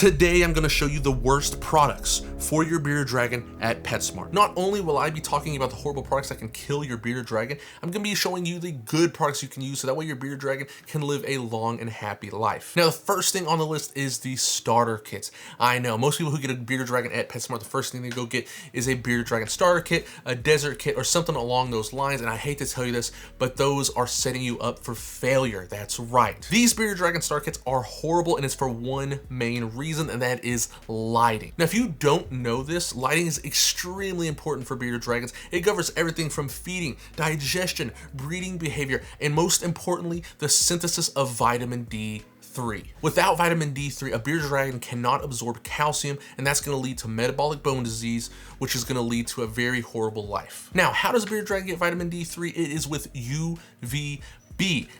Today, I'm gonna show you the worst products for your bearded dragon at PetSmart. Not only will I be talking about the horrible products that can kill your bearded dragon, I'm gonna be showing you the good products you can use so that way your bearded dragon can live a long and happy life. Now, the first thing on the list is the starter kits. I know, most people who get a bearded dragon at PetSmart, the first thing they go get is a bearded dragon starter kit, a desert kit, or something along those lines, and I hate to tell you this, but those are setting you up for failure. That's right. These bearded dragon starter kits are horrible, and it's for one main reason, and that is lighting. Now, if you don't know this, lighting is extremely important for bearded dragons. It governs everything from feeding, digestion, breeding behavior, and most importantly, the synthesis of vitamin D3. Without vitamin D3, a bearded dragon cannot absorb calcium, and that's going to lead to metabolic bone disease, which is going to lead to a very horrible life. Now, how does a bearded dragon get vitamin D3? It is with UVB.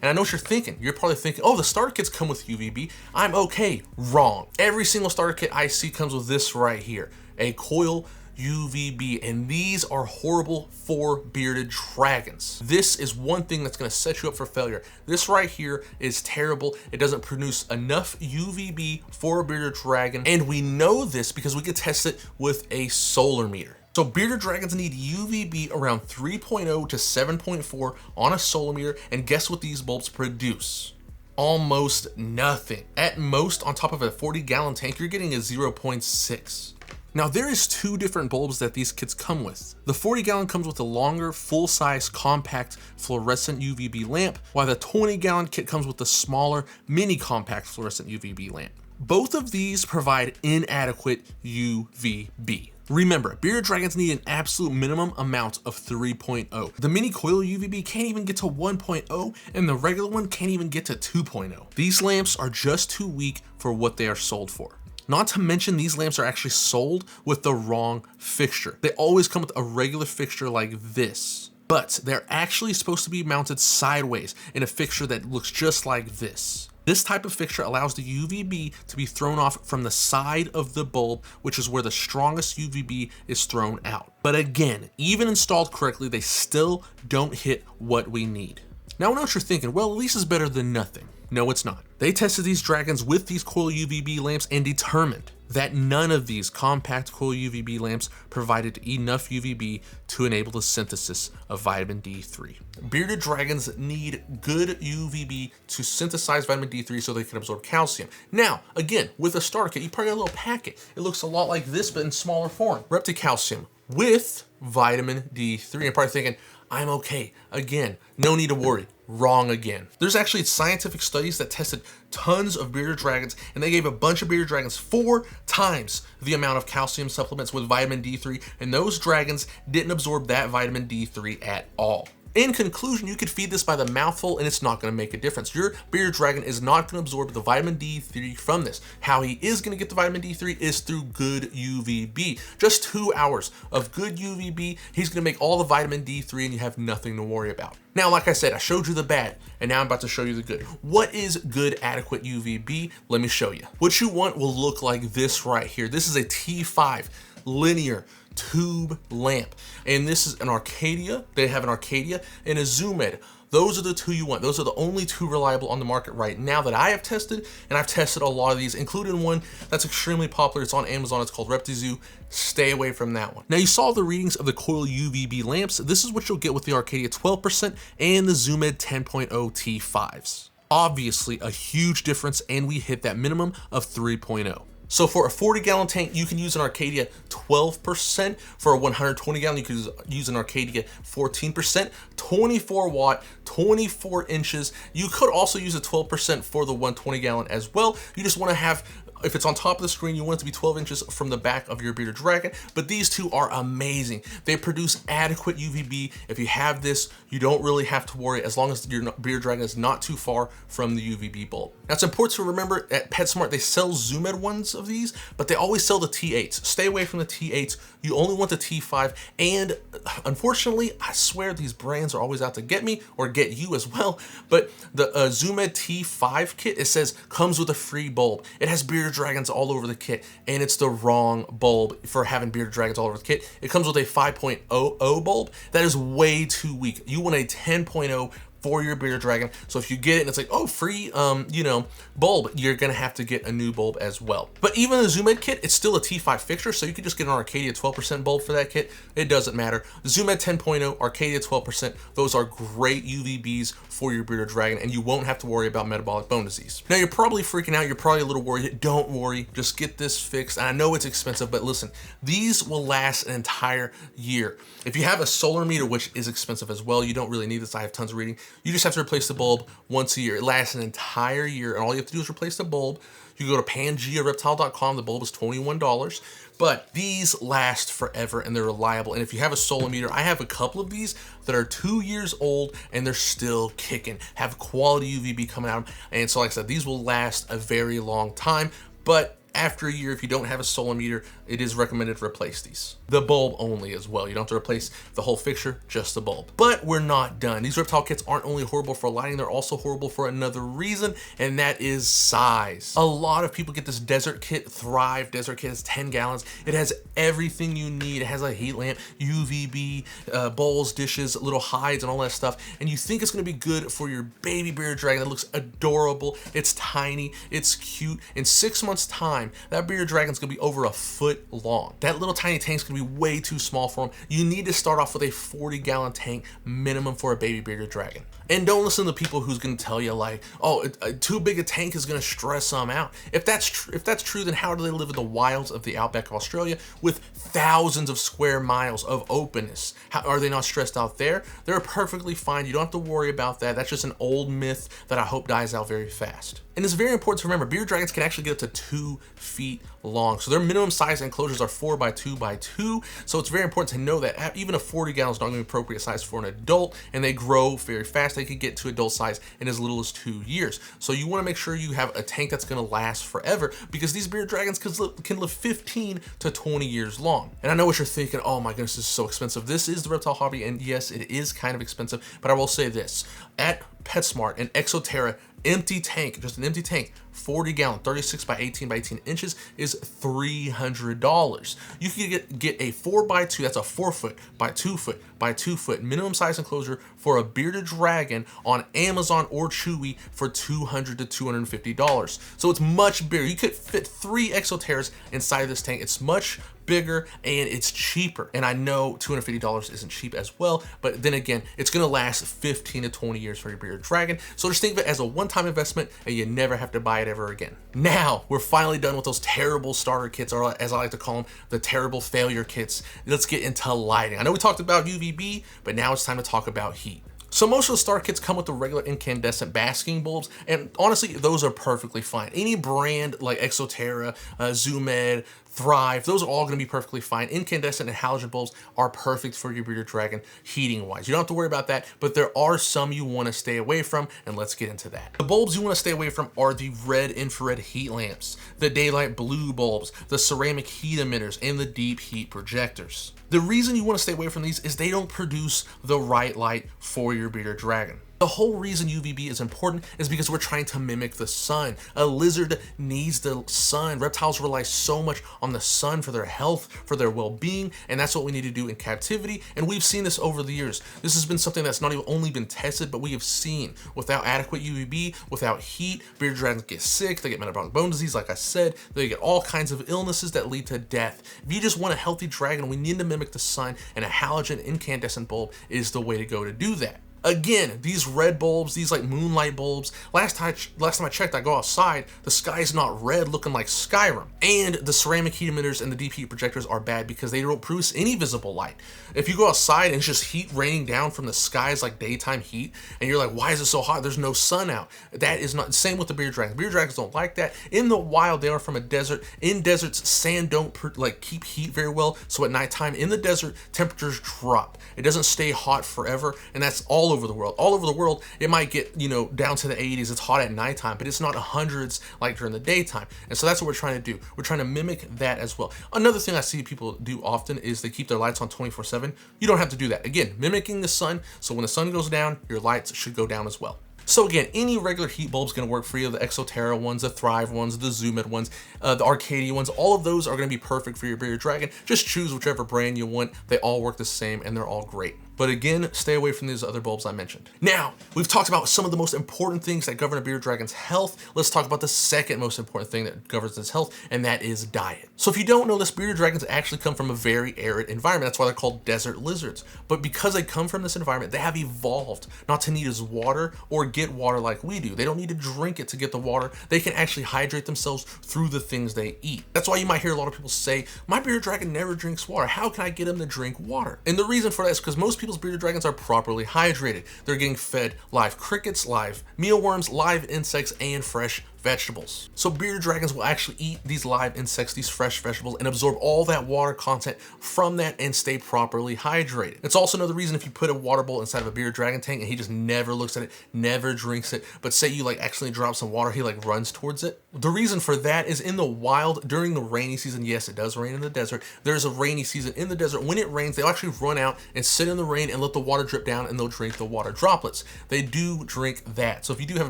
And I know what you're thinking. You're probably thinking, oh, the starter kits come with UVB. I'm okay. Wrong. Every single starter kit I see comes with this right here, a coil UVB, and these are horrible for bearded dragons. This is one thing that's going to set you up for failure. This right here is terrible. It doesn't produce enough UVB for a bearded dragon, and we know this because we could test it with a solar meter. So bearded dragons need UVB around 3.0 to 7.4 on a solar meter, and guess what these bulbs produce? Almost nothing. At most, on top of a 40-gallon tank, you're getting a 0.6. Now, there is two different bulbs that these kits come with. The 40-gallon comes with a longer, full-size, compact, fluorescent UVB lamp, while the 20-gallon kit comes with the smaller, mini compact fluorescent UVB lamp. Both of these provide inadequate UVB. Remember, bearded dragons need an absolute minimum amount of 3.0. The mini coil UVB can't even get to 1.0, and the regular one can't even get to 2.0. These lamps are just too weak for what they are sold for. Not to mention, these lamps are actually sold with the wrong fixture. They always come with a regular fixture like this, but they're actually supposed to be mounted sideways in a fixture that looks just like this. This type of fixture allows the UVB to be thrown off from the side of the bulb, which is where the strongest UVB is thrown out. But again, even installed correctly, they still don't hit what we need. Now, I know what you're thinking, well, at least it's better than nothing. No, it's not. They tested these dragons with these coil UVB lamps and determined that none of these compact coil UVB lamps provided enough UVB to enable the synthesis of vitamin D3. Bearded dragons need good UVB to synthesize vitamin D3 so they can absorb calcium. Now, again, with a starter kit, you probably got a little packet. It looks a lot like this, but in smaller form. Reptile calcium with vitamin D3. You're probably thinking, I'm okay. Again, no need to worry. Wrong again. There's actually scientific studies that tested tons of bearded dragons, and they gave a bunch of bearded dragons 4 times the amount of calcium supplements with vitamin D3, and those dragons didn't absorb that vitamin D3 at all. In conclusion, you could feed this by the mouthful and it's not going to make a difference. Your bearded dragon is not going to absorb the vitamin D3 from this. How he is going to get the vitamin D3 is through good UVB. Just 2 hours of good UVB, he's going to make all the vitamin D3 and you have nothing to worry about. Now, like I said, I showed you the bad, and now I'm about to show you the good. What is good adequate UVB? Let me show you. What you want will look like this right here. This is a T5 linear tube lamp, and this is an Arcadia. They have an Arcadia and a Zoomed. Those are the two you want. Those are the only two reliable on the market right now that I have tested, and I've tested a lot of these, including one that's extremely popular. It's on Amazon. It's called Reptile. Stay away from that one. Now, you saw the readings of the coil UVB lamps. This is what you'll get with the Arcadia 12% and the Zoomed 10.0 T5s. Obviously, a huge difference, and we hit that minimum of 3.0. So for a 40-gallon tank, you can use an Arcadia 12%. For a 120-gallon, you can use an Arcadia 14%, 24 watt, 24 inches. You could also use a 12% for the 120-gallon as well. You just want to have, if it's on top of the screen, you want it to be 12 inches from the back of your bearded dragon, but these two are amazing. They produce adequate UVB. If you have this, you don't really have to worry as long as your bearded dragon is not too far from the UVB bulb. Now, it's important to remember at PetSmart, they sell Zoomed ones of these, but they always sell the T8s. Stay away from the T8s. You only want the T5, and unfortunately, I swear these brands are always out to get me or get you as well, but the Zoomed T5 kit, it says comes with a free bulb. It has bearded dragons all over the kit, and it's the wrong bulb for having bearded dragons all over the kit. It comes with a 5.00 bulb. That is way too weak. You want a 10.0 for your bearded dragon. So if you get it and it's like, oh, free, you know, bulb, you're gonna have to get a new bulb as well. But even the Zoom Ed kit, it's still a T5 fixture, so you can just get an Arcadia 12% bulb for that kit. It doesn't matter. Zoom Ed 10.0, Arcadia 12%, those are great UVBs for your bearded dragon, and you won't have to worry about metabolic bone disease. Now, you're probably freaking out, you're probably a little worried. Don't worry, just get this fixed. And I know it's expensive, but listen, these will last an entire year. If you have a solar meter, which is expensive as well, you don't really need this. I have tons of reading. You just have to replace the bulb once a year. It lasts an entire year, and all you have to do is replace the bulb. You go to PangeaReptile.com. The bulb is $21, but these last forever and they're reliable. And if you have a solar meter, I have a couple of these that are 2 years old and they're still kicking, have quality UVB coming out. And so like I said, these will last a very long time, but after a year, if you don't have a solar meter, it is recommended to replace these. The bulb only as well. You don't have to replace the whole fixture, just the bulb. But we're not done. These reptile kits aren't only horrible for lighting, they're also horrible for another reason, and that is size. A lot of people get this desert kit, Thrive desert kit. It's 10 gallons. It has everything you need. It has a heat lamp, UVB, bowls, dishes, little hides, and all that stuff. And you think it's gonna be good for your baby bearded dragon that looks adorable. It's tiny, it's cute. In 6 months' time, that bearded dragon's gonna be over a foot long. That little tiny tank's gonna be way too small for him. You need to start off with a 40-gallon tank minimum for a baby bearded dragon. And don't listen to people who's gonna tell you like, oh, too big a tank is gonna stress them out. If that's true, then how do they live in the wilds of the outback of Australia with thousands of square miles of openness? How are they not stressed out there? They're perfectly fine. You don't have to worry about that. That's just an old myth that I hope dies out very fast. And it's very important to remember, bearded dragons can actually get up to 2 feet long. So their minimum size enclosures are 4 by 2 by 2. So it's very important to know that even a 40-gallon is not going to be appropriate size for an adult, and they grow very fast. They could get to adult size in as little as 2 years. So you want to make sure you have a tank that's going to last forever, because these bearded dragons can live 15 to 20 years long. And I know what you're thinking, oh my goodness, this is so expensive. This is the reptile hobby, and yes, it is kind of expensive, but I will say this. At PetSmart and Exoterra, empty tank, just an empty tank, 40-gallon, 36 by 18 by 18 inches is $300. You can get a 4 by 2, that's a 4 foot by 2 foot by 2 foot minimum size enclosure for a bearded dragon on Amazon or Chewy for $200 to $250. So it's much bigger. You could fit 3 Exoterras inside of this tank. It's much bigger and it's cheaper. And I know $250 isn't cheap as well, but then again, it's gonna last 15 to 20 years for your bearded dragon. So just think of it as a one-time investment and you never have to buy it ever again. Now, we're finally done with those terrible starter kits, or as I like to call them, the terrible failure kits. Let's get into lighting. I know we talked about UVB, but now it's time to talk about heat. So most of the starter kits come with the regular incandescent basking bulbs, and honestly, those are perfectly fine. Any brand like Exoterra, Zoom Ed, Thrive, those are all gonna be perfectly fine. Incandescent and halogen bulbs are perfect for your bearded dragon heating wise. You don't have to worry about that, but there are some you wanna stay away from, and let's get into that. The bulbs you wanna stay away from are the red infrared heat lamps, the daylight blue bulbs, the ceramic heat emitters, and the deep heat projectors. The reason you wanna stay away from these is they don't produce the right light for your bearded dragon. The whole reason UVB is important is because we're trying to mimic the sun. A lizard needs the sun. Reptiles rely so much on the sun for their health, for their well-being, and that's what we need to do in captivity. And we've seen this over the years. This has been something that's not even only been tested, but we have seen without adequate UVB, without heat, bearded dragons get sick, they get metabolic bone disease, like I said, they get all kinds of illnesses that lead to death. If you just want a healthy dragon, we need to mimic the sun, and a halogen incandescent bulb is the way to go to do that. Again, these red bulbs, these like moonlight bulbs, last time I checked, I go outside, the sky's not red looking like Skyrim. And the ceramic heat emitters and the deep heat projectors are bad because they don't produce any visible light. If you go outside and it's just heat raining down from the skies like daytime heat, and you're like, why is it so hot? There's no sun out. That is not, same with the bearded dragons. Bearded dragons don't like that. In the wild, they are from a desert. In deserts, sand don't keep heat very well. So at nighttime in the desert, temperatures drop. It doesn't stay hot forever, and that's all over the world. All over the world, it might get, down to the 80s. It's hot at nighttime, but it's not hundreds like during the daytime. And so that's what we're trying to do. We're trying to mimic that as well. Another thing I see people do often is they keep their lights on 24/7. You don't have to do that. Again, mimicking the sun. So when the sun goes down, your lights should go down as well. So again, any regular heat bulb is going to work for you. The Exoterra ones, the Thrive ones, the Zoom Ed ones, the Arcadia ones, all of those are going to be perfect for your bearded dragon. Just choose whichever brand you want. They all work the same and they're all great. But again, stay away from these other bulbs I mentioned. Now, we've talked about some of the most important things that govern a bearded dragon's health. Let's talk about the second most important thing that governs its health, and that is diet. So if you don't know this, bearded dragons actually come from a very arid environment. That's why they're called desert lizards. But because they come from this environment, they have evolved not to need as water or get water like we do. They don't need to drink it to get the water. They can actually hydrate themselves through the things they eat. That's why you might hear a lot of people say, my bearded dragon never drinks water. How can I get him to drink water? And the reason for that is because most people's bearded dragons are properly hydrated. They're getting fed live crickets, live mealworms, live insects, and fresh vegetables. So bearded dragons will actually eat these live insects, these fresh vegetables, and absorb all that water content from that and stay properly hydrated. It's also another reason if you put a water bowl inside of a bearded dragon tank and he just never looks at it, never drinks it, but say you like accidentally drop some water, he like runs towards it. The reason for that is in the wild, during the rainy season, yes, it does rain in the desert. There's a rainy season in the desert. When it rains, they'll actually run out and sit in the rain and let the water drip down, and they'll drink the water droplets. They do drink that. So if you do have a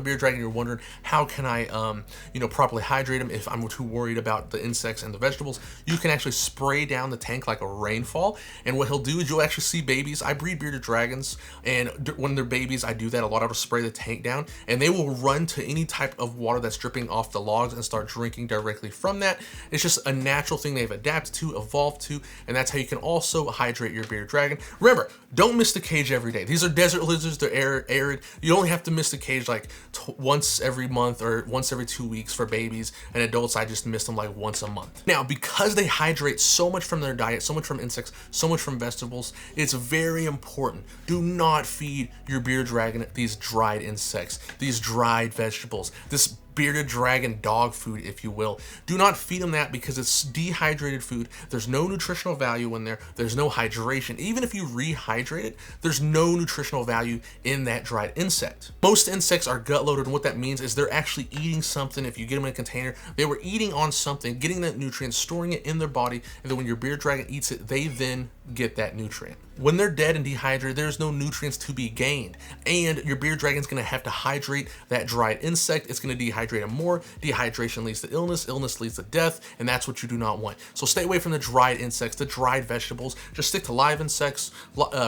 bearded dragon, you're wondering, how can I properly hydrate them if I'm too worried about the insects and the vegetables, you can actually spray down the tank like a rainfall. And what he'll do is you'll actually see babies. I breed bearded dragons, and when they're babies, I do that a lot. I will spray the tank down, and they will run to any type of water that's dripping off the logs and start drinking directly from that. It's just a natural thing they've adapted to, evolved to, and that's how you can also hydrate your bearded dragon. Remember, don't miss the cage every day. These are desert lizards, they're arid. You only have to miss the cage like once every month or once every 2 weeks for babies, and adults I just miss them like once a month. Now, because they hydrate so much from their diet, so much from insects, so much from vegetables, it's very important. Do not feed your bearded dragon these dried insects, these dried vegetables, this bearded dragon dog food, if you will. Do not feed them that because it's dehydrated food. There's no nutritional value in there. There's no hydration. Even if you rehydrate it, there's no nutritional value in that dried insect. Most insects are gut loaded, and what that means is they're actually eating something. If you get them in a container, they were eating on something, getting that nutrient, storing it in their body, and then when your bearded dragon eats it, they then get that nutrient. When they're dead and dehydrated, there's no nutrients to be gained, and your bearded dragon's gonna have to hydrate that dried insect. It's gonna dehydrate them more. Dehydration leads to illness, illness leads to death, and that's what you do not want. So stay away from the dried insects, the dried vegetables. Just stick to live insects,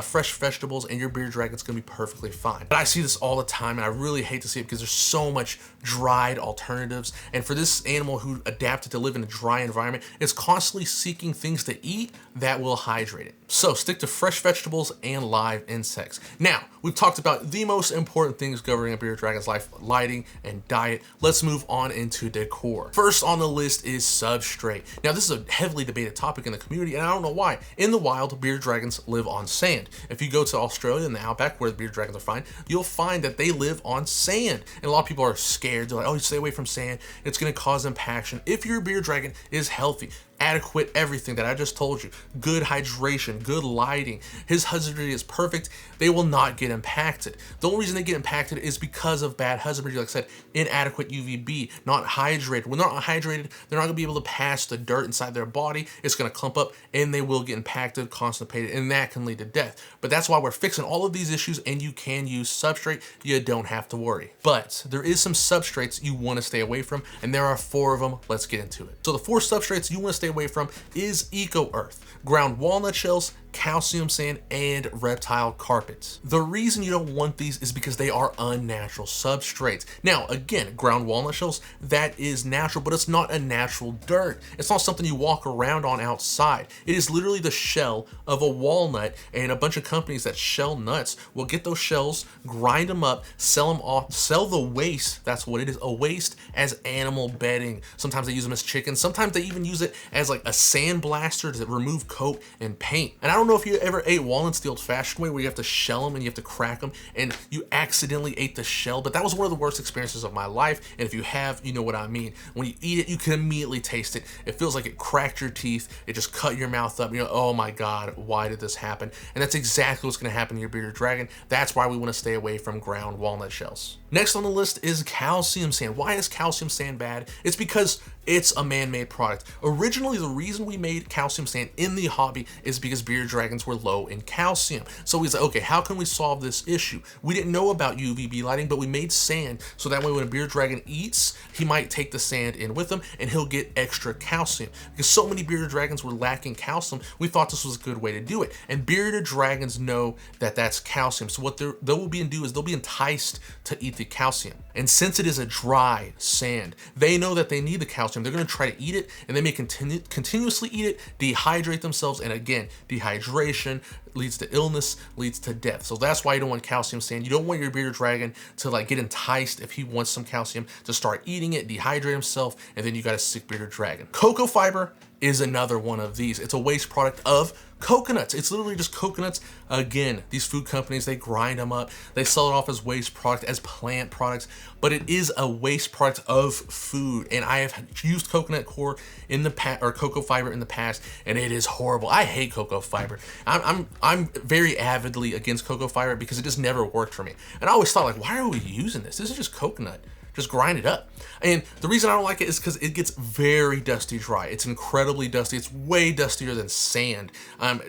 fresh vegetables, and your bearded dragon's gonna be perfectly fine. But I see this all the time, and I really hate to see it because there's so much dried alternatives, and for this animal who adapted to live in a dry environment, it's constantly seeking things to eat that will hydrate it. So stick to fresh vegetables and live insects. Now, we've talked about the most important things governing a bearded dragon's life: lighting and diet. Let's move on into decor. First on the list is substrate. Now, this is a heavily debated topic in the community, and I don't know why. In the wild, bearded dragons live on sand. If you go to Australia in the outback where the bearded dragons are found, you'll find that they live on sand. And a lot of people are scared. They're like, oh, you stay away from sand. It's gonna cause impaction. If your bearded dragon is healthy, adequate everything that I just told you, good hydration, good lighting, his husbandry is perfect, they will not get impacted. The only reason they get impacted is because of bad husbandry, like I said, inadequate UVB, not hydrated. When they're not hydrated, they're not gonna be able to pass the dirt inside their body. It's gonna clump up and they will get impacted, constipated, and that can lead to death. But that's why we're fixing all of these issues, and you can use substrate. You don't have to worry. But there is some substrates you wanna stay away from, and there are 4 of them. Let's get into it. So the 4 substrates you wanna stay away from is eco earth, ground walnut shells, calcium sand, and reptile carpets. The reason you don't want these is because they are unnatural substrates. Now, again, ground walnut shells, that is natural, but it's not a natural dirt. It's not something you walk around on outside. It is literally the shell of a walnut, and a bunch of companies that shell nuts will get those shells, grind them up, sell them off, sell the waste, that's what it is, a waste, as animal bedding. Sometimes they use them as chickens. Sometimes they even use it as like a sandblaster to remove coat and paint. And I don't know if you ever ate walnuts the old-fashioned way, where you have to shell them and you have to crack them, and you accidentally ate the shell. But that was one of the worst experiences of my life, and if you have, you know what I mean. When you eat it, you can immediately taste it. It feels like it cracked your teeth. It just cut your mouth up. You know, oh my God, why did this happen? And that's exactly what's gonna happen to your bearded dragon. That's why we wanna stay away from ground walnut shells. Next on the list is calcium sand. Why is calcium sand bad? It's because It's a man-made product. Originally, the reason we made calcium sand in the hobby is because bearded dragons were low in calcium. So we said, okay, how can we solve this issue? We didn't know about UVB lighting, but we made sand so that way when a bearded dragon eats, he might take the sand in with him and he'll get extra calcium. Because so many bearded dragons were lacking calcium, we thought this was a good way to do it. And bearded dragons know that that's calcium. So what they will be do is they'll be enticed to eat the calcium. And since it is a dry sand, they know that they need the calcium. They're going to try to eat it, and they may continuously eat it, dehydrate themselves, and again, dehydration leads to illness, leads to death. So that's why you don't want calcium sand. You don't want your bearded dragon to like get enticed if he wants some calcium to start eating it, dehydrate himself, and then you got a sick bearded dragon. Cocoa fiber is another one of these. It's a waste product of coconuts. It's literally just coconuts. Again, these food companies, they grind them up. They sell it off as waste product, as plant products, but it is a waste product of food. And I have used coconut core in the past, or cocoa fiber in the past, and it is horrible. I hate cocoa fiber. I'm very avidly against cocoa fiber because it just never worked for me. And I always thought, like, why are we using this? This is just coconut. Just grind it up. And the reason I don't like it is because it gets very dusty dry. It's incredibly dusty. It's way dustier than sand.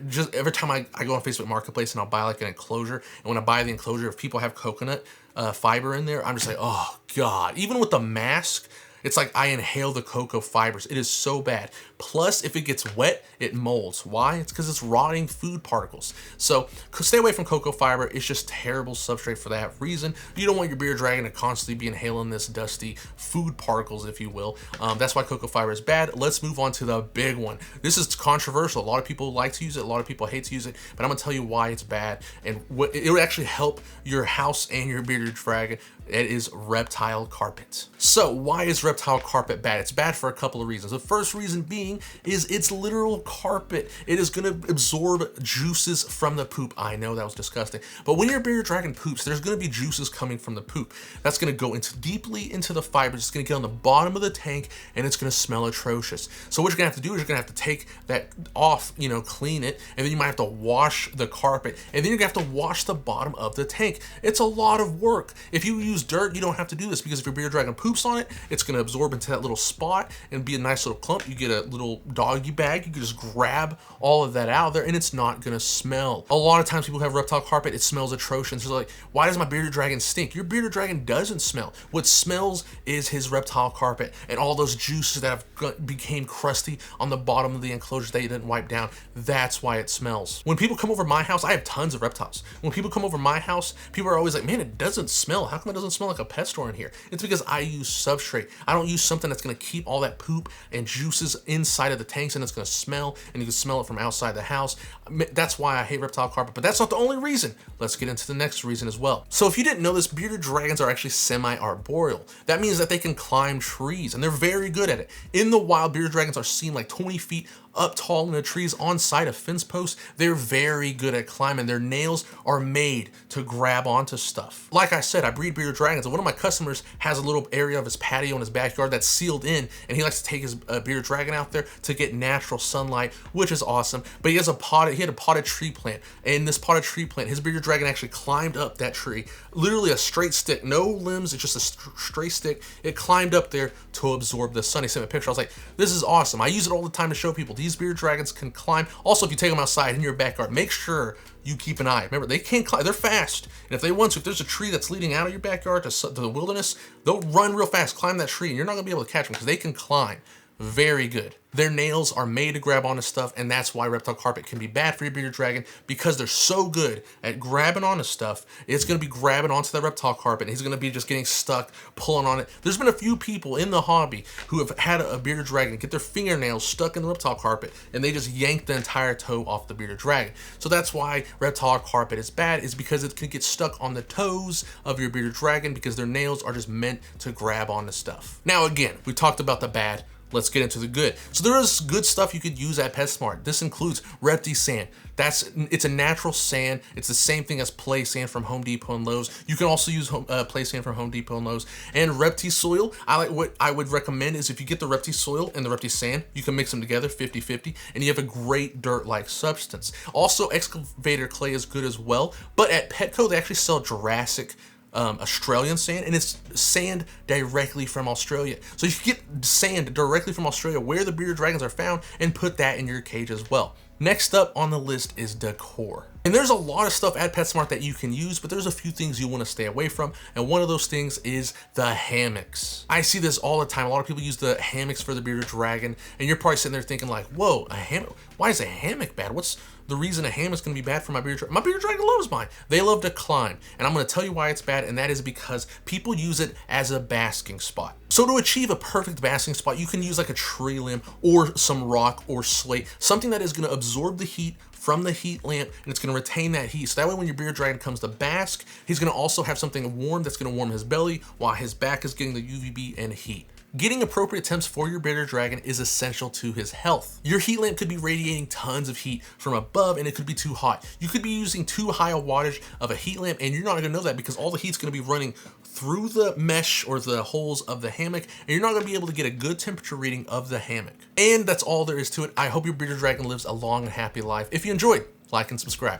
Just every time I go on Facebook Marketplace and I'll buy like an enclosure, and when I buy the enclosure, if people have coconut fiber in there, I'm just like, oh God. Even with the mask, it's like I inhale the cocoa fibers. It is so bad. Plus, if it gets wet, it molds. Why? It's because it's rotting food particles. So stay away from cocoa fiber. It's just terrible substrate for that reason. You don't want your bearded dragon to constantly be inhaling this dusty food particles, if you will. That's why cocoa fiber is bad. Let's move on to the big one. This is controversial. A lot of people like to use it. A lot of people hate to use it, but I'm gonna tell you why it's bad and what it would actually help your house and your bearded dragon. It is reptile carpet. So why is reptile carpet bad? It's bad for a couple of reasons. The first reason being is it's literal carpet. It is gonna absorb juices from the poop. I know that was disgusting, but when your bearded dragon poops, there's gonna be juices coming from the poop. That's gonna go deeply into the fibers. It's gonna get on the bottom of the tank and it's gonna smell atrocious. So what you're gonna have to do is you're gonna have to take that off, clean it, and then you might have to wash the carpet, and then you're gonna have to wash the bottom of the tank. It's a lot of work. If you use dirt, you don't have to do this because if your bearded dragon poops on it, it's going to absorb into that little spot and be a nice little clump. You get a little doggy bag, you can just grab all of that out of there and it's not going to smell. A lot of times people have reptile carpet, it smells atrocious. So like, why does my bearded dragon stink? Your bearded dragon doesn't smell. What smells is his reptile carpet and all those juices that have became crusty on the bottom of the enclosure that you didn't wipe down. That's why it smells. When people come over my house, I have tons of reptiles. When people come over my house, people are always like, man, it doesn't smell. How come it doesn't smell like a pet store in here? It's because I use substrate. I don't use something that's going to keep all that poop and juices inside of the tanks and it's going to smell, and you can smell it from outside the house. That's why I hate reptile carpet, but that's not the only reason. Let's get into the next reason as well. So if you didn't know this, bearded dragons are actually semi-arboreal. That means that they can climb trees and they're very good at it. In the wild, bearded dragons are seen like 20 feet up tall in the trees on side of fence posts. They're very good at climbing. Their nails are made to grab onto stuff. Like I said, I breed bearded dragons, and one of my customers has a little area of his patio in his backyard that's sealed in, and he likes to take his bearded dragon out there to get natural sunlight, which is awesome. But he had a potted tree plant, and this potted tree plant, his bearded dragon actually climbed up that tree, literally a straight stick, no limbs, it's just a straight stick. It climbed up there to absorb the sun. He sent me a picture. I was like, this is awesome. I use it all the time to show people these bearded dragons can climb. Also, if you take them outside in your backyard, make sure you keep an eye. Remember, they can't climb. They're fast. And if they want to, if there's a tree that's leading out of your backyard to the wilderness, they'll run real fast, climb that tree, and you're not going to be able to catch them because they can climb. Very good. Their nails are made to grab onto stuff, and that's why reptile carpet can be bad for your bearded dragon, because they're so good at grabbing onto stuff. It's going to be grabbing onto the reptile carpet, and he's going to be just getting stuck, pulling on it. There's been a few people in the hobby who have had a bearded dragon get their fingernails stuck in the reptile carpet, and they just yank the entire toe off the bearded dragon. So that's why reptile carpet is bad, is because it can get stuck on the toes of your bearded dragon because their nails are just meant to grab onto stuff. Now again, we talked about the bad. Let's get into the good. So there is good stuff you could use at PetSmart. This includes Repti sand. It's a natural sand. It's the same thing as play sand from Home Depot and Lowe's. You can also use play sand from Home Depot and Lowe's. And Repti soil, what I would recommend is if you get the Repti soil and the Repti sand, you can mix them together 50-50, and you have a great dirt-like substance. Also, excavator clay is good as well, but at Petco, they actually sell Jurassic Australian sand, and it's sand directly from Australia. So you can get sand directly from Australia where the bearded dragons are found and put that in your cage as well. Next up on the list is decor. And there's a lot of stuff at PetSmart that you can use, but there's a few things you want to stay away from. And one of those things is the hammocks. I see this all the time. A lot of people use the hammocks for the bearded dragon, and you're probably sitting there thinking like, whoa, a hammock? Why is a hammock bad? What's the reason a hammock's gonna be bad for my bearded dragon? My bearded dragon loves mine. They love to climb. And I'm gonna tell you why it's bad, and that is because people use it as a basking spot. So to achieve a perfect basking spot, you can use like a tree limb or some rock or slate, something that is gonna absorb the heat from the heat lamp, and it's gonna retain that heat. So that way when your bearded dragon comes to bask, he's gonna also have something warm that's gonna warm his belly while his back is getting the UVB and heat. Getting appropriate temps for your bearded dragon is essential to his health. Your heat lamp could be radiating tons of heat from above, and it could be too hot. You could be using too high a wattage of a heat lamp, and you're not gonna know that because all the heat's gonna be running through the mesh or the holes of the hammock, and you're not gonna be able to get a good temperature reading of the hammock. And that's all there is to it. I hope your bearded dragon lives a long and happy life. If you enjoyed, like and subscribe.